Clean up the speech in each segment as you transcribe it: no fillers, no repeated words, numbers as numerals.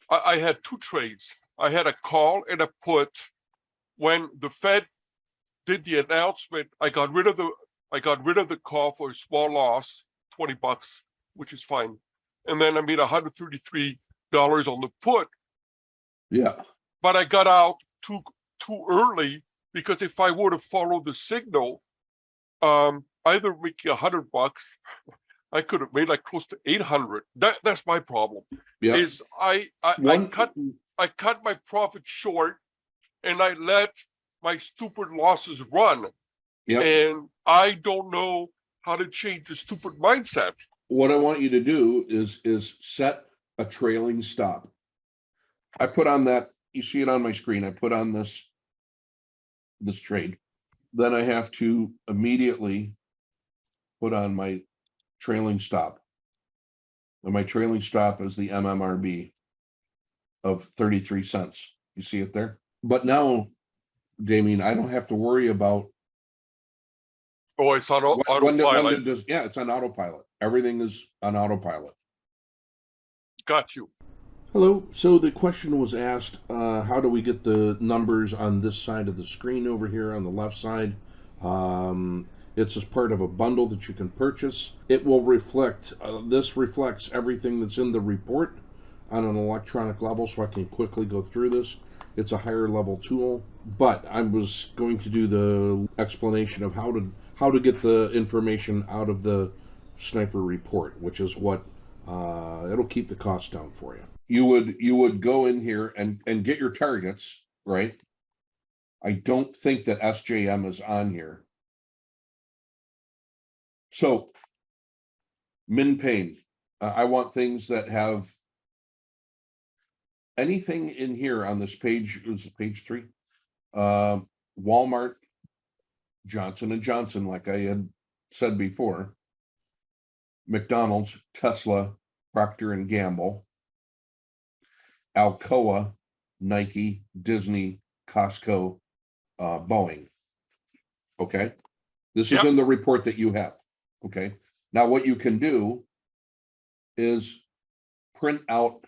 I had two trades. I had a call and a put. When the Fed did the announcement, I got rid of the call for a small loss, $20, which is fine. And then I made $133 on the put. Yeah. But I got out too early, because if I would have followed the signal, either making $100, I could have made like close to 800. That's my problem. Yeah. Is I cut my profit short, and I let my stupid losses run. Yeah. And I don't know how to change the stupid mindset. What I want you to do is set a trailing stop. I put on that, you see it on my screen. I put on this trade. Then I have to immediately put on my trailing stop. And my trailing stop is the MMRB of 33 cents. You see it there? But now, Damien, I don't have to worry about. Oh, it's on autopilot. Yeah, it's on autopilot. Everything is on autopilot. Got you. Hello. So the question was asked, how do we get the numbers on this side of the screen over here on the left side? It's as part of a bundle that you can purchase. It will reflect, this reflects everything that's in the report on an electronic level, so I can quickly go through this. It's a higher level tool, but I was going to do the explanation of how to get the information out of the Sniper report, which is what it'll keep the cost down for you. You would go in here and get your targets, right? I don't think that SJM is on here. So, min pain. I want things that have anything in here on this page. Is page 3? Walmart, Johnson & Johnson, like I had said before, McDonald's, Tesla, Procter & Gamble, Alcoa, Nike, Disney, Costco, Boeing. Okay. This is in the report that you have. Okay. Now what you can do is print out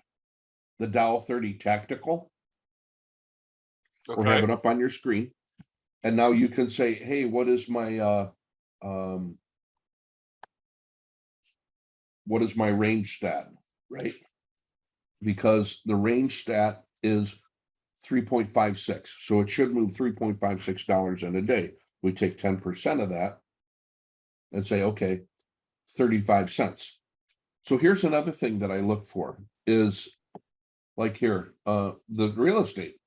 the Dow 30 tactical, or have it up on your screen. And now you can say, hey, what is my range stat, right? Because the range stat is 3.56. So it should move $3.56 in a day. We take 10% of that and say, okay, 35 cents. So here's another thing that I look for is like here, the real estate.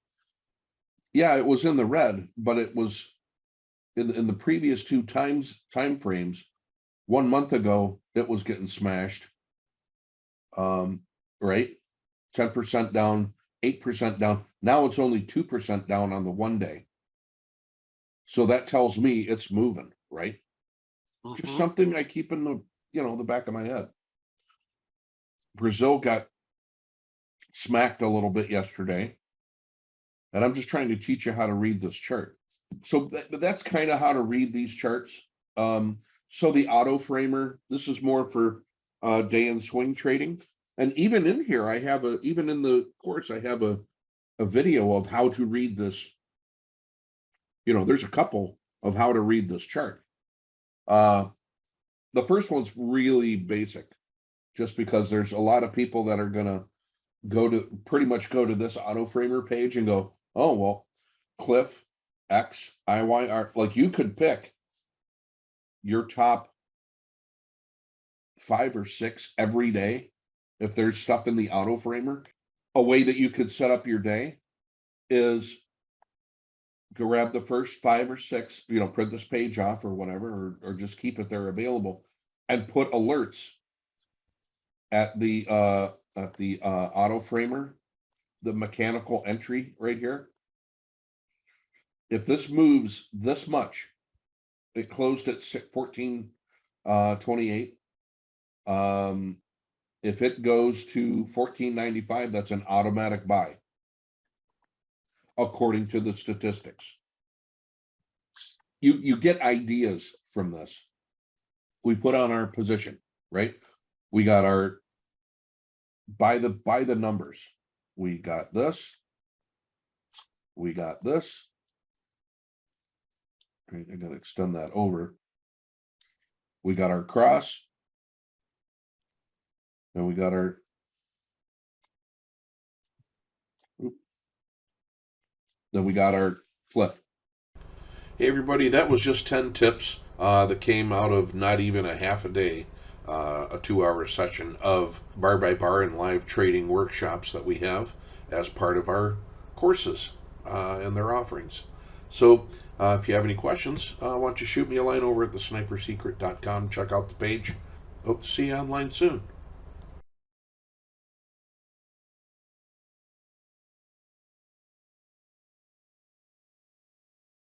Yeah, it was in the red, but it was in the previous two time frames. 1 month ago, it was getting smashed. Right? 10% down, 8% down. Now it's only 2% down on the 1 day. So that tells me it's moving, right? Just something I keep in the back of my head. Brazil got smacked a little bit yesterday, and I'm just trying to teach you how to read this chart. So that's kind of how to read these charts. So the auto framer, this is more for day and swing trading. And even in here, even in the course, I have a video of how to read this. There's a couple of how to read this chart. The first one's really basic, just because there's a lot of people that are gonna pretty much go to this auto framer page and go, oh, well, Cliff, X, IYR, like you could pick your top 5 or 6 every day. If there's stuff in the auto framer, a way that you could set up your day is grab the first 5 or 6, print this page off or whatever, or just keep it there available, and put alerts at the auto framer, the mechanical entry right here. If this moves this much, it closed at 14.28. If it goes to 14.95, that's an automatic buy, according to the statistics. You get ideas from this. We put on our position, right? We got our by the numbers. We got this. We got this. Right, I gotta extend that over. We got our cross. And we got our then we got our flip. Hey everybody, that was just 10 tips that came out of not even a half a day, a 2-hour session of bar by bar and live trading workshops that we have as part of our courses and their offerings. So if you have any questions, why don't you shoot me a line over at thesnipersecret.com. Check out the page. Hope to see you online soon.